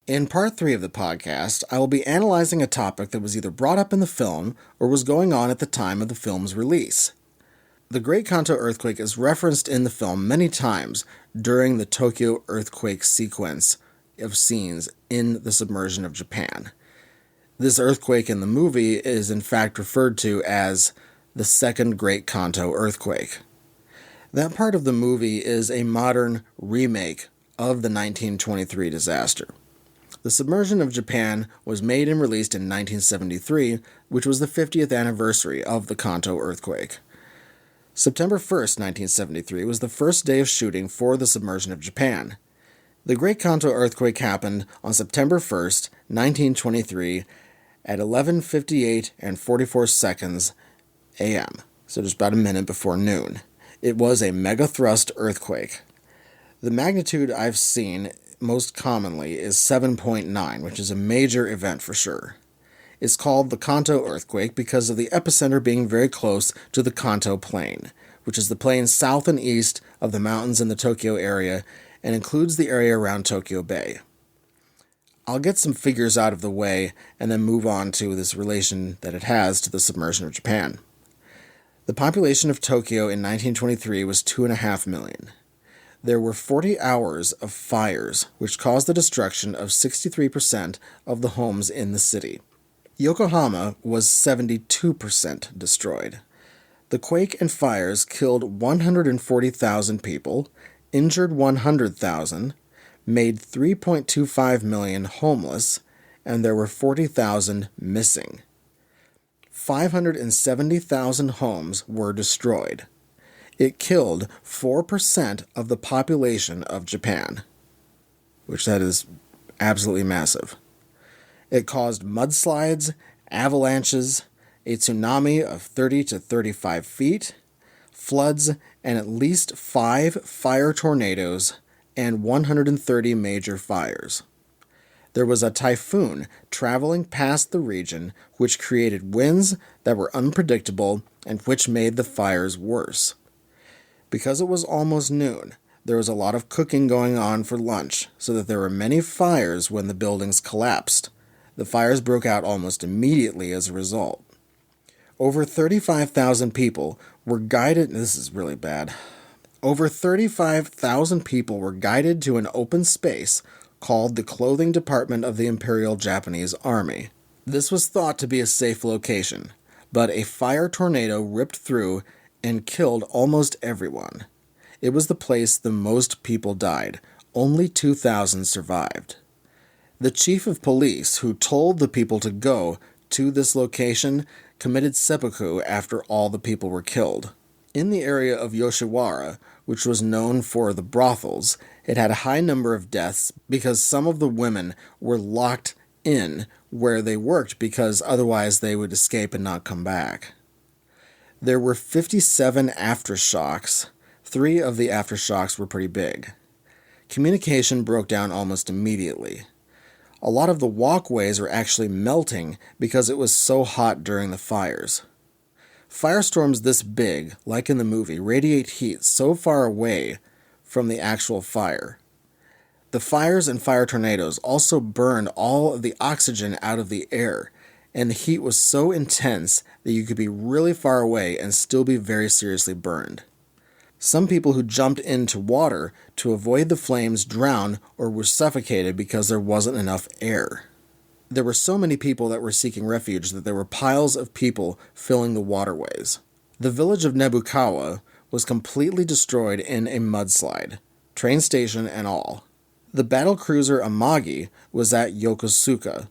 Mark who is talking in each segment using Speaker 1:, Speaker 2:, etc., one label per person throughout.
Speaker 1: In part 3 of the podcast, I will be analyzing a topic that was either brought up in the film or was going on at the time of the film's release. The Great Kanto Earthquake is referenced in the film many times during the Tokyo earthquake sequence of scenes in the Submersion of Japan. This earthquake in the movie is in fact referred to as the Second Great Kanto Earthquake. That part of the movie is a modern remake of the 1923 disaster. The Submersion of Japan was made and released in 1973, which was the 50th anniversary of the Kanto earthquake. September 1st, 1973 was the first day of shooting for the Submersion of Japan. The Great Kanto earthquake happened on September 1st, 1923 at 11:58 and 44 seconds a.m., so just about a minute before noon. It was a megathrust earthquake. The magnitude I've seen most commonly is 7.9, which is a major event for sure. It's called the Kanto earthquake because of the epicenter being very close to the Kanto Plain, which is the plain south and east of the mountains in the Tokyo area and includes the area around Tokyo Bay. I'll get some figures out of the way and then move on to this relation that it has to the Submersion of Japan. The population of Tokyo in 1923 was 2.5 million. There were 40 hours of fires, which caused the destruction of 63% of the homes in the city. Yokohama was 72% destroyed. The quake and fires killed 140,000 people, injured 100,000, made 3.25 million homeless, and there were 40,000 missing. 570,000 homes were destroyed. It killed 4% of the population of Japan, which that is absolutely massive. It caused mudslides, avalanches, a tsunami of 30 to 35 feet, floods, and at least 5 fire tornadoes and 130 major fires. There was a typhoon traveling past the region which created winds that were unpredictable and which made the fires worse. Because it was almost noon, there was a lot of cooking going on for lunch, so that there were many fires when the buildings collapsed. The fires broke out almost immediately as a result. Over 35,000 people were guided... This is really bad. Over 35,000 people were guided to an open space called the Clothing Department of the Imperial Japanese Army. This was thought to be a safe location, but a fire tornado ripped through and killed almost everyone. It was the place the most people died. Only 2,000 survived. The chief of police, who told the people to go to this location, committed seppuku after all the people were killed. In the area of Yoshiwara, which was known for the brothels, it had a high number of deaths because some of the women were locked in where they worked because otherwise they would escape and not come back. There were 57 aftershocks. 3 of the aftershocks were pretty big. Communication broke down almost immediately. A lot of the walkways were actually melting because it was so hot during the fires. Firestorms this big, like in the movie, radiate heat so far away from the actual fire. The fires and fire tornadoes also burned all of the oxygen out of the air, and the heat was so intense that you could be really far away and still be very seriously burned. Some people who jumped into water to avoid the flames drowned or were suffocated because there wasn't enough air. There were so many people that were seeking refuge that there were piles of people filling the waterways. The village of Nebukawa was completely destroyed in a mudslide, train station and all. The battle cruiser Amagi was at Yokosuka.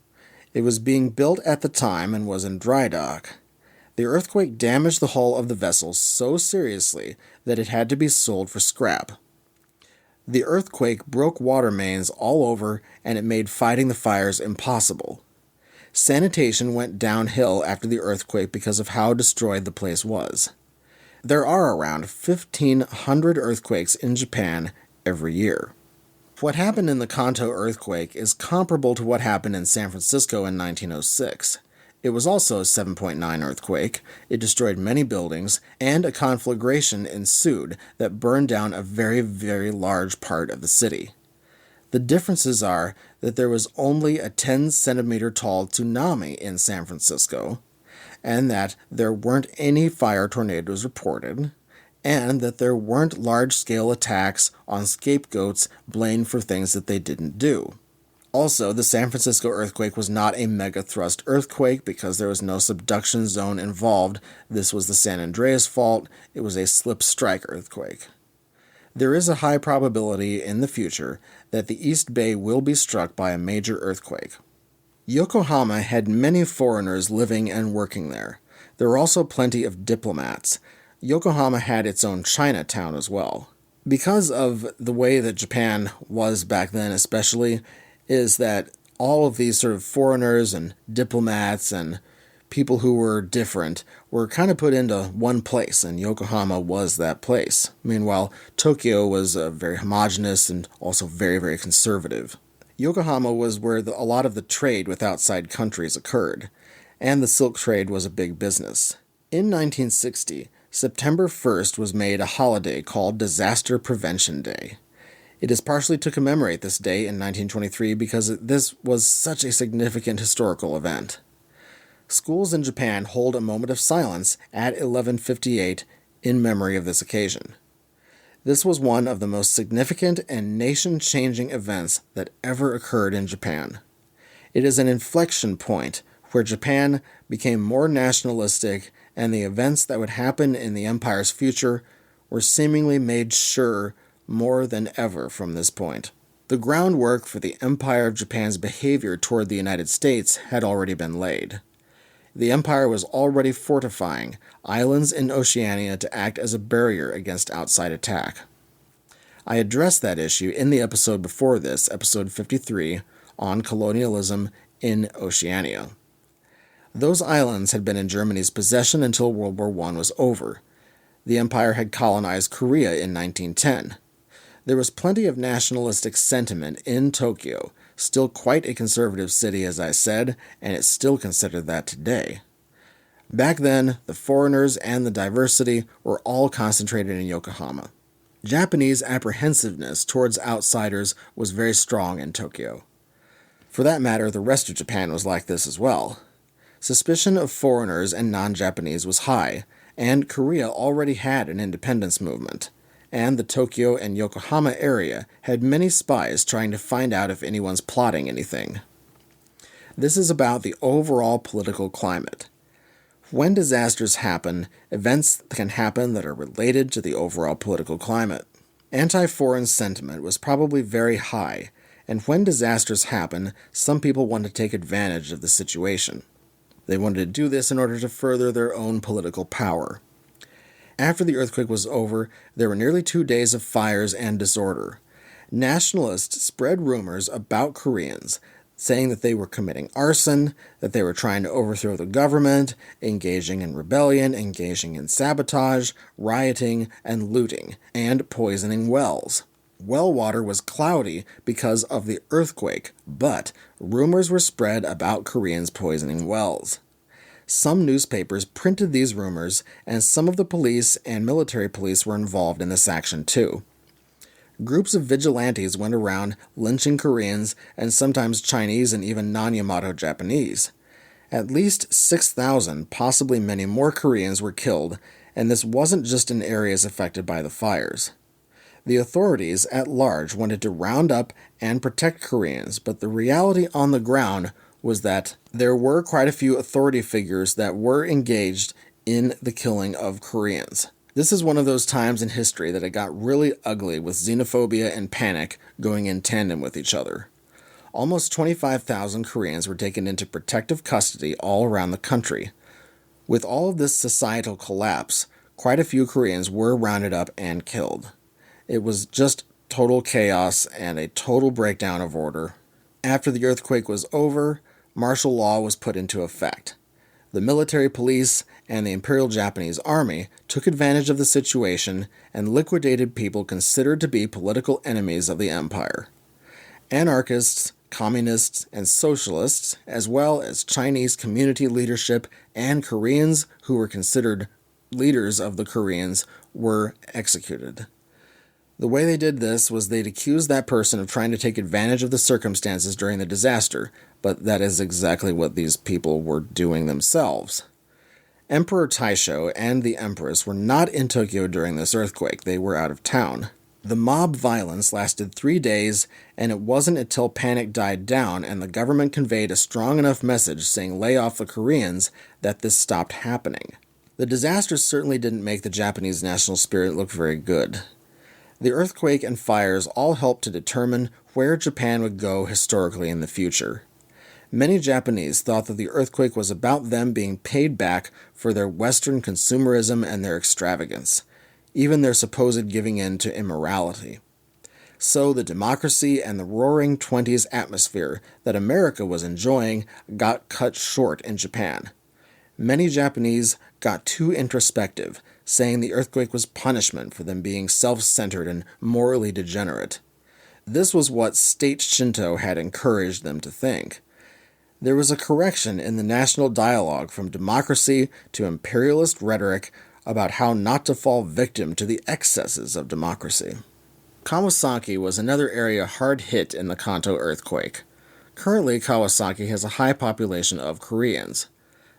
Speaker 1: It was being built at the time and was in dry dock. The earthquake damaged the hull of the vessel so seriously that it had to be sold for scrap. The earthquake broke water mains all over and it made fighting the fires impossible. Sanitation went downhill after the earthquake because of how destroyed the place was. There are around 1,500 earthquakes in Japan every year. What happened in the Kanto earthquake is comparable to what happened in San Francisco in 1906. It was also a 7.9 earthquake. It destroyed many buildings, and a conflagration ensued that burned down a very, very large part of the city. The differences are that there was only a 10-centimeter tall tsunami in San Francisco, and that there weren't any fire tornadoes reported, and that there weren't large-scale attacks on scapegoats blamed for things that they didn't do. Also, the San Francisco earthquake was not a mega-thrust earthquake because there was no subduction zone involved. This was the San Andreas fault. It was a slip-strike earthquake. There is a high probability in the future that the East Bay will be struck by a major earthquake. Yokohama had many foreigners living and working there. There were also plenty of diplomats. Yokohama had its own Chinatown as well. Because of the way that Japan was back then especially, is that all of these sort of foreigners and diplomats and people who were different were kind of put into one place, and Yokohama was that place. Meanwhile, Tokyo was very homogenous and also very, very conservative. Yokohama was where a lot of the trade with outside countries occurred, and the silk trade was a big business. In 1960, September 1st was made a holiday called Disaster Prevention Day. It is partially to commemorate this day in 1923 because this was such a significant historical event. Schools in Japan hold a moment of silence at 11:58 in memory of this occasion. This was one of the most significant and nation-changing events that ever occurred in Japan. It is an inflection point where Japan became more nationalistic, and the events that would happen in the empire's future were seemingly made sure more than ever from this point. The groundwork for the Empire of Japan's behavior toward the United States had already been laid. The empire was already fortifying islands in Oceania to act as a barrier against outside attack. I addressed that issue in the episode before this, episode 53, on colonialism in Oceania. Those islands had been in Germany's possession until World War I was over. The empire had colonized Korea in 1910. There was plenty of nationalistic sentiment in Tokyo, still quite a conservative city, as I said, and it's still considered that today. Back then, the foreigners and the diversity were all concentrated in Yokohama. Japanese apprehensiveness towards outsiders was very strong in Tokyo. For that matter, the rest of Japan was like this as well. Suspicion of foreigners and non-Japanese was high, and Korea already had an independence movement, and the Tokyo and Yokohama area had many spies trying to find out if anyone's plotting anything. This is about the overall political climate. When disasters happen, events can happen that are related to the overall political climate. Anti-foreign sentiment was probably very high, and when disasters happen, some people want to take advantage of the situation. They wanted to do this in order to further their own political power. After the earthquake was over, there were nearly 2 days of fires and disorder. Nationalists spread rumors about Koreans, saying that they were committing arson, that they were trying to overthrow the government, engaging in rebellion, engaging in sabotage, rioting, and looting, and poisoning wells. Well water was cloudy because of the earthquake, but rumors were spread about Koreans poisoning wells. Some newspapers printed these rumors, and some of the police and military police were involved in this action too. Groups of vigilantes went around lynching Koreans and sometimes Chinese and even non-Yamato Japanese. At least 6,000, possibly many more Koreans were killed, and this wasn't just in areas affected by the fires. The authorities at large wanted to round up and protect Koreans, but the reality on the ground was that there were quite a few authority figures that were engaged in the killing of Koreans. This is one of those times in history that it got really ugly, with xenophobia and panic going in tandem with each other. Almost 25,000 Koreans were taken into protective custody all around the country. With all of this societal collapse, quite a few Koreans were rounded up and killed. It was just total chaos and a total breakdown of order. After the earthquake was over, martial law was put into effect. The military police and the Imperial Japanese Army took advantage of the situation and liquidated people considered to be political enemies of the empire. Anarchists, communists, and socialists, as well as Chinese community leadership and Koreans who were considered leaders of the Koreans, were executed. The way they did this was they'd accuse that person of trying to take advantage of the circumstances during the disaster, but that is exactly what these people were doing themselves. Emperor Taisho and the Empress were not in Tokyo during this earthquake. They were out of town. The mob violence lasted 3 days, and it wasn't until panic died down and the government conveyed a strong enough message saying lay off the Koreans that this stopped happening. The disaster certainly didn't make the Japanese national spirit look very good. The earthquake and fires all helped to determine where Japan would go historically in the future. Many Japanese thought that the earthquake was about them being paid back for their Western consumerism and their extravagance, even their supposed giving in to immorality. So the democracy and the roaring 20s atmosphere that America was enjoying got cut short in Japan. Many Japanese got too introspective, saying the earthquake was punishment for them being self-centered and morally degenerate. This was what state Shinto had encouraged them to think. There was a correction in the national dialogue from democracy to imperialist rhetoric about how not to fall victim to the excesses of democracy. Kawasaki was another area hard hit in the Kanto earthquake. Currently, Kawasaki has a high population of Koreans.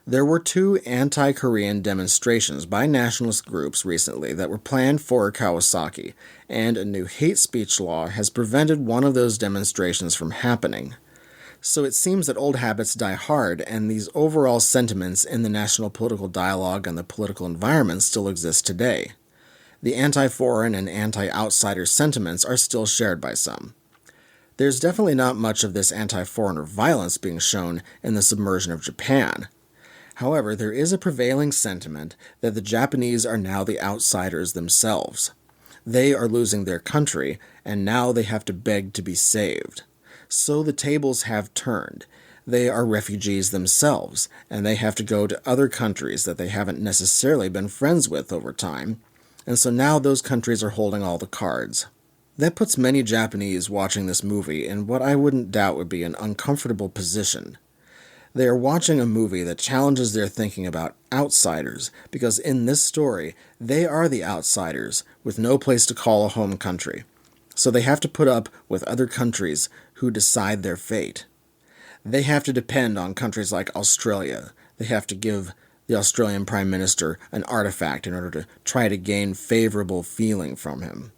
Speaker 1: There were 2 anti-Korean demonstrations by nationalist groups recently that were planned for Kawasaki, and a new hate speech law has prevented one of those demonstrations from happening. So it seems that old habits die hard, and these overall sentiments in the national political dialogue and the political environment still exist today. The anti-foreign and anti-outsider sentiments are still shared by some. There's definitely not much of this anti-foreigner violence being shown in the Submersion of Japan. However, there is a prevailing sentiment that the Japanese are now the outsiders themselves. They are losing their country, and now they have to beg to be saved. So the tables have turned. They are refugees themselves, and they have to go to other countries that they haven't necessarily been friends with over time, and so now those countries are holding all the cards. That puts many Japanese watching this movie in what I wouldn't doubt would be an uncomfortable position. They are watching a movie that challenges their thinking about outsiders, because in this story, they are the outsiders with no place to call a home country. So they have to put up with other countries who decide their fate. They have to depend on countries like Australia. They have to give the Australian Prime Minister an artifact in order to try to gain favorable feeling from him.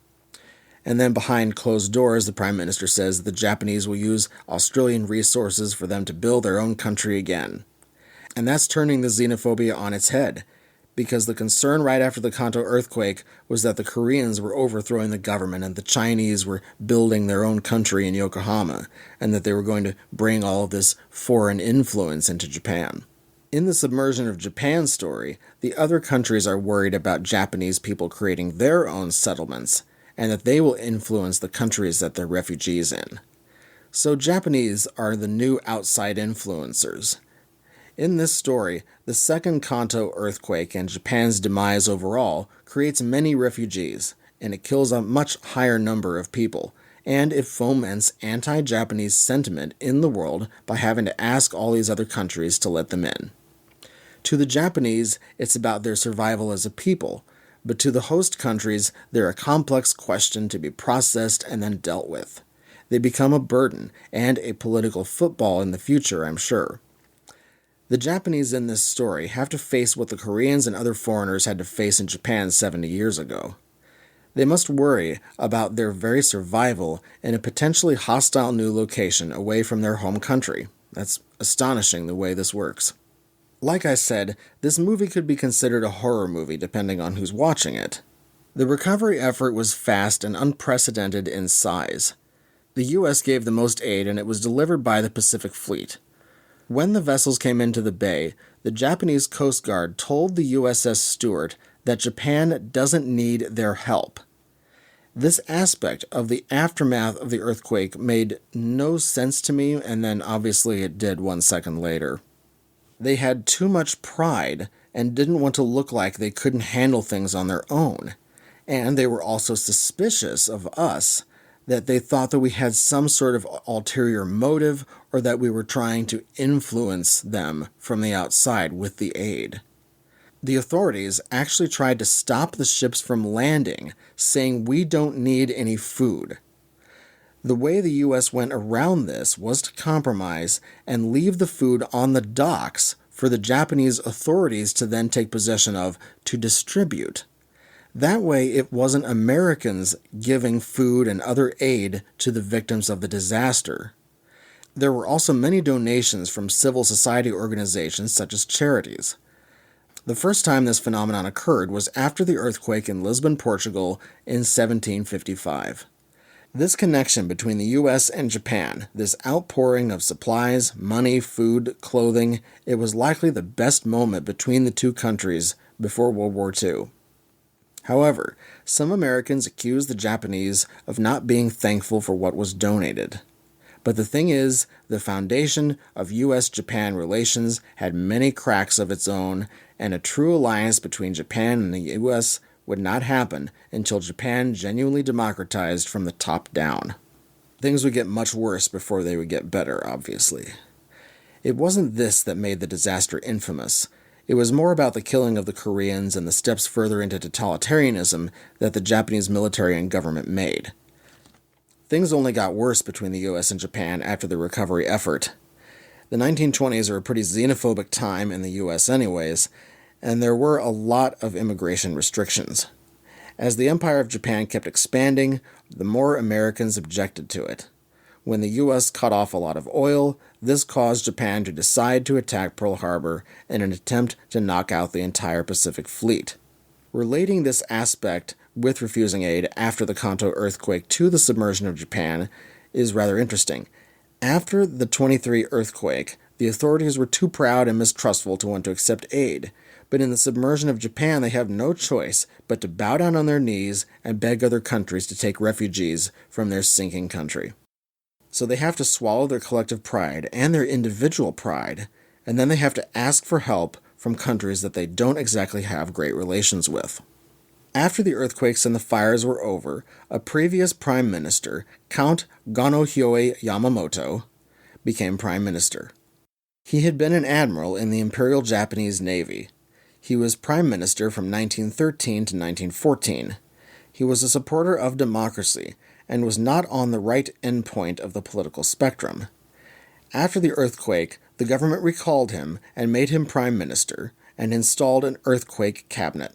Speaker 1: And then behind closed doors, the Prime Minister says that the Japanese will use Australian resources for them to build their own country again. And that's turning the xenophobia on its head, because the concern right after the Kanto earthquake was that the Koreans were overthrowing the government and the Chinese were building their own country in Yokohama, and that they were going to bring all of this foreign influence into Japan. In the Submersion of Japan story, the other countries are worried about Japanese people creating their own settlements, and that they will influence the countries that they're refugees in. So Japanese are the new outside influencers. In this story, the Second Kanto earthquake and Japan's demise overall creates many refugees, and it kills a much higher number of people, and it foments anti-Japanese sentiment in the world by having to ask all these other countries to let them in. To the Japanese, it's about their survival as a people, but to the host countries, they're a complex question to be processed and then dealt with. They become a burden and a political football in the future, I'm sure. The Japanese in this story have to face what the Koreans and other foreigners had to face in Japan 70 years ago. They must worry about their very survival in a potentially hostile new location away from their home country. That's astonishing the way this works. Like I said, this movie could be considered a horror movie depending on who's watching it. The recovery effort was fast and unprecedented in size. The U.S. gave the most aid, and it was delivered by the Pacific Fleet. When the vessels came into the bay, the Japanese Coast Guard told the USS Stuart that Japan doesn't need their help. This aspect of the aftermath of the earthquake made no sense to me, and then obviously it did 1 second later. They had too much pride and didn't want to look like they couldn't handle things on their own. And they were also suspicious of us, that they thought that we had some sort of ulterior motive or that we were trying to influence them from the outside with the aid. The authorities actually tried to stop the ships from landing, saying we don't need any food. The way the U.S. went around this was to compromise and leave the food on the docks for the Japanese authorities to then take possession of to distribute. That way, it wasn't Americans giving food and other aid to the victims of the disaster. There were also many donations from civil society organizations such as charities. The first time this phenomenon occurred was after the earthquake in Lisbon, Portugal in 1755. This connection between the U.S. and Japan, this outpouring of supplies, money, food, clothing, it was likely the best moment between the two countries before World War II. However, some Americans accused the Japanese of not being thankful for what was donated. But the thing is, the foundation of U.S.-Japan relations had many cracks of its own, and a true alliance between Japan and the U.S. would not happen until Japan genuinely democratized from the top down. Things would get much worse before they would get better, obviously. It wasn't this that made the disaster infamous. It was more about the killing of the Koreans and the steps further into totalitarianism that the Japanese military and government made. Things only got worse between the U.S. and Japan after the recovery effort. The 1920s are a pretty xenophobic time in the U.S. anyways, and there were a lot of immigration restrictions. As the Empire of Japan kept expanding, the more Americans objected to it. When the U.S. cut off a lot of oil, this caused Japan to decide to attack Pearl Harbor in an attempt to knock out the entire Pacific Fleet. Relating this aspect with refusing aid after the Kanto earthquake to the submersion of Japan is rather interesting. After the 23 earthquake, the authorities were too proud and mistrustful to want to accept aid, but in the submersion of Japan they have no choice but to bow down on their knees and beg other countries to take refugees from their sinking country. So they have to swallow their collective pride and their individual pride, and then they have to ask for help from countries that they don't exactly have great relations with. After the earthquakes and the fires were over, a previous prime minister, Count Ganohyōe Yamamoto, became prime minister. He had been an admiral in the Imperial Japanese Navy. He was prime minister from 1913 to 1914. He was a supporter of democracy and was not on the right endpoint of the political spectrum. After the earthquake, the government recalled him and made him prime minister and installed an earthquake cabinet.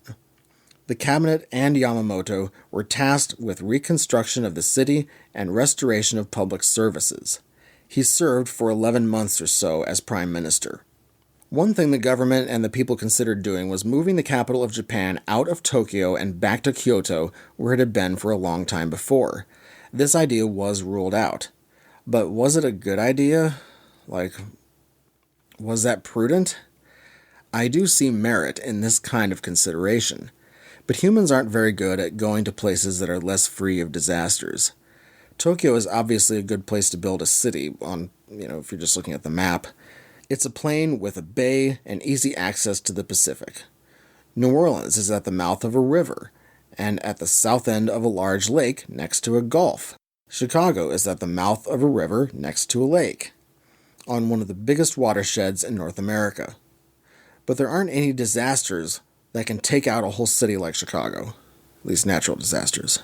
Speaker 1: The cabinet and Yamamoto were tasked with reconstruction of the city and restoration of public services. He served for 11 months or so as prime minister. One thing the government and the people considered doing was moving the capital of Japan out of Tokyo and back to Kyoto, where it had been for a long time before. This idea was ruled out. But was it a good idea? Was that prudent? I do see merit in this kind of consideration. But humans aren't very good at going to places that are less free of disasters. Tokyo is obviously a good place to build a city if you're just looking at the map. It's a plain with a bay and easy access to the Pacific. New Orleans is at the mouth of a river and at the south end of a large lake next to a gulf. Chicago is at the mouth of a river next to a lake, on one of the biggest watersheds in North America. But there aren't any disasters that can take out a whole city like Chicago, at least natural disasters.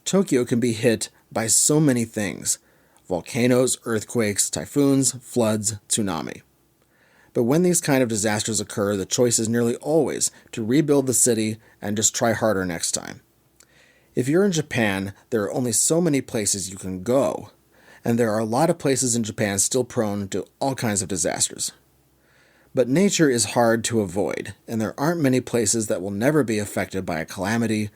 Speaker 1: Tokyo can be hit by so many things: volcanoes, earthquakes, typhoons, floods, tsunami. But when these kind of disasters occur, the choice is nearly always to rebuild the city and just try harder next time. If you're in Japan, there are only so many places you can go, and there are a lot of places in Japan still prone to all kinds of disasters. But nature is hard to avoid, and there aren't many places that will never be affected by a calamity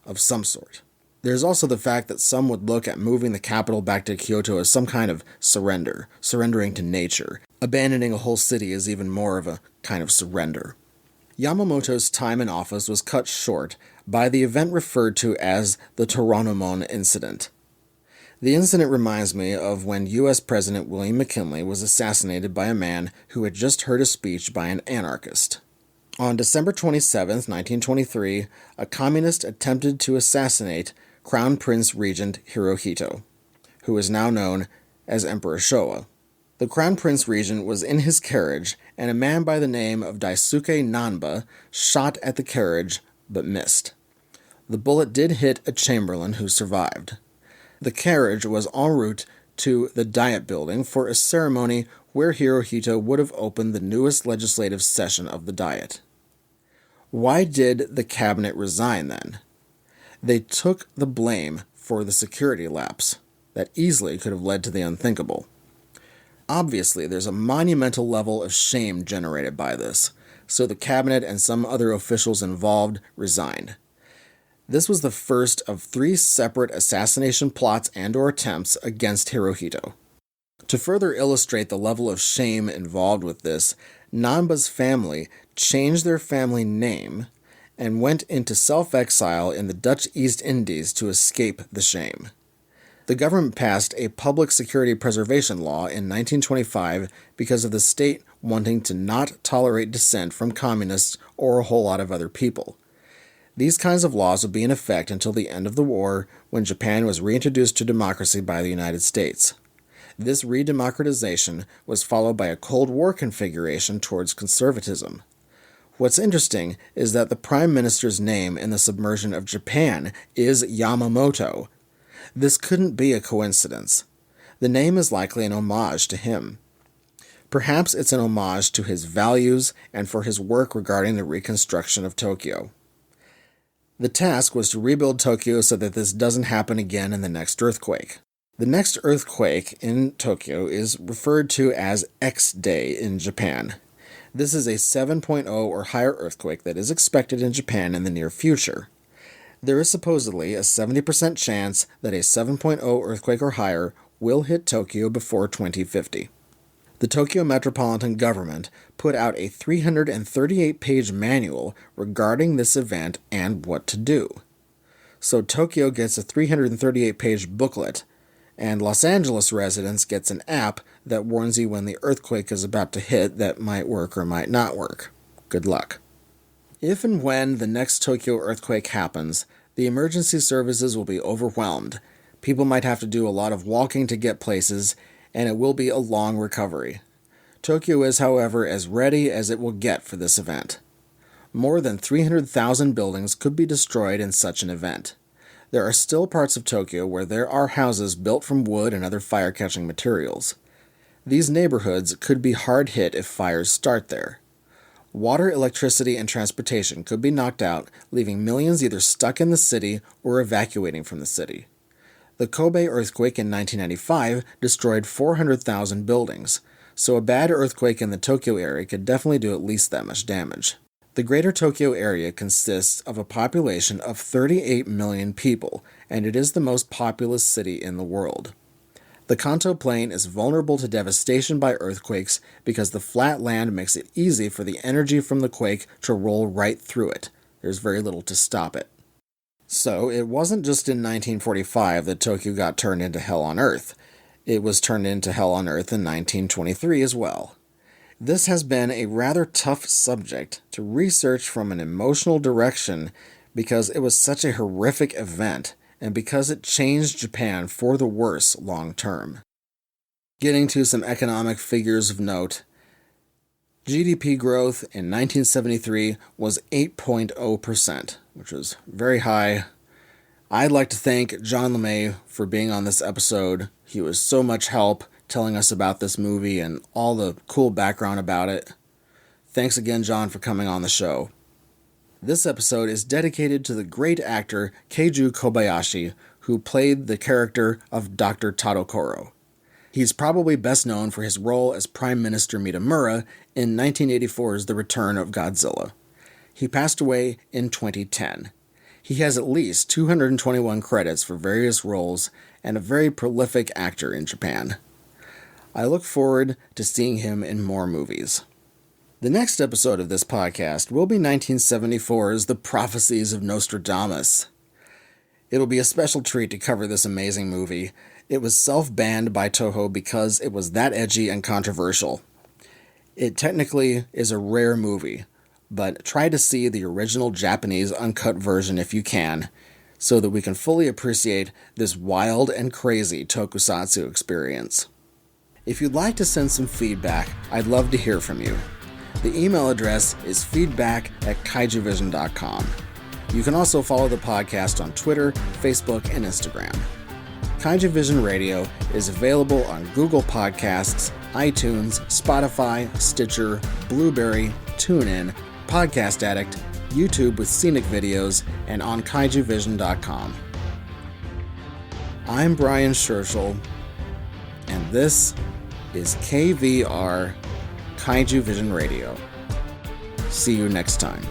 Speaker 1: of some sort. There's also the fact that some would look at moving the capital back to Kyoto as some kind of surrendering to nature. Abandoning a whole city is even more of a kind of surrender. Yamamoto's time in office was cut short by the event referred to as the Toranomon Incident. The incident reminds me of when U.S. President William McKinley was assassinated by a man who had just heard a speech by an anarchist. On December 27, 1923, a communist attempted to assassinate Crown Prince Regent Hirohito, who is now known as Emperor Showa. The Crown Prince Regent was in his carriage, and a man by the name of Daisuke Nanba shot at the carriage but missed. The bullet did hit a chamberlain who survived. The carriage was en route to the Diet Building for a ceremony where Hirohito would have opened the newest legislative session of the Diet. Why did the cabinet resign then? They took the blame for the security lapse that easily could have led to the unthinkable. Obviously, there's a monumental level of shame generated by this, so the cabinet and some other officials involved resigned. This was the first of 3 separate assassination plots and/or attempts against Hirohito. To further illustrate the level of shame involved with this, Nanba's family changed their family name and went into self-exile in the Dutch East Indies to escape the shame. The government passed a public security preservation law in 1925 because of the state wanting to not tolerate dissent from communists or a whole lot of other people. These kinds of laws would be in effect until the end of the war, when Japan was reintroduced to democracy by the United States. This redemocratization was followed by a Cold War configuration towards conservatism. What's interesting is that the Prime Minister's name in the Submersion of Japan is Yamamoto. This couldn't be a coincidence. The name is likely an homage to him. Perhaps it's an homage to his values and for his work regarding the reconstruction of Tokyo. The task was to rebuild Tokyo so that this doesn't happen again in the next earthquake. The next earthquake in Tokyo is referred to as X-Day in Japan. This is a 7.0 or higher earthquake that is expected in Japan in the near future. There is supposedly a 70% chance that a 7.0 earthquake or higher will hit Tokyo before 2050. The Tokyo Metropolitan Government put out a 338-page manual regarding this event and what to do. So Tokyo gets a 338-page booklet, and Los Angeles residents gets an app that warns you when the earthquake is about to hit that might work or might not work. Good luck. If and when the next Tokyo earthquake happens, the emergency services will be overwhelmed. People might have to do a lot of walking to get places, and it will be a long recovery. Tokyo is, however, as ready as it will get for this event. More than 300,000 buildings could be destroyed in such an event. There are still parts of Tokyo where there are houses built from wood and other fire-catching materials. These neighborhoods could be hard hit if fires start there. Water, electricity, and transportation could be knocked out, leaving millions either stuck in the city or evacuating from the city. The Kobe earthquake in 1995 destroyed 400,000 buildings, so a bad earthquake in the Tokyo area could definitely do at least that much damage. The greater Tokyo area consists of a population of 38 million people, and it is the most populous city in the world. The Kanto Plain is vulnerable to devastation by earthquakes because the flat land makes it easy for the energy from the quake to roll right through it. There's very little to stop it. So, it wasn't just in 1945 that Tokyo got turned into hell on earth. It was turned into hell on earth in 1923 as well. This has been a rather tough subject to research from an emotional direction because it was such a horrific event, and because it changed Japan for the worse long term. Getting to some economic figures of note, GDP growth in 1973 was 8.0%, which was very high. I'd like to thank John LeMay for being on this episode. He was so much help telling us about this movie and all the cool background about it. Thanks again, John, for coming on the show. This episode is dedicated to the great actor Keiju Kobayashi, who played the character of Dr. Tadokoro. He's probably best known for his role as Prime Minister Mitamura in 1984's The Return of Godzilla. He passed away in 2010. He has at least 221 credits for various roles and a very prolific actor in Japan. I look forward to seeing him in more movies. The next episode of this podcast will be 1974's The Prophecies of Nostradamus. It'll be a special treat to cover this amazing movie. It was self-banned by Toho because it was that edgy and controversial. It technically is a rare movie, but try to see the original Japanese uncut version if you can, so that we can fully appreciate this wild and crazy tokusatsu experience. If you'd like to send some feedback, I'd love to hear from you. The email address is feedback@kaijuvision.com. You can also follow the podcast on Twitter, Facebook, and Instagram. Kaijuvision Radio is available on Google Podcasts, iTunes, Spotify, Stitcher, Blueberry, TuneIn, Podcast Addict, YouTube with Scenic videos, and on Kaijuvision.com. I'm Brian Scherschel, and this is KVR Kaijuvision Radio. See you next time.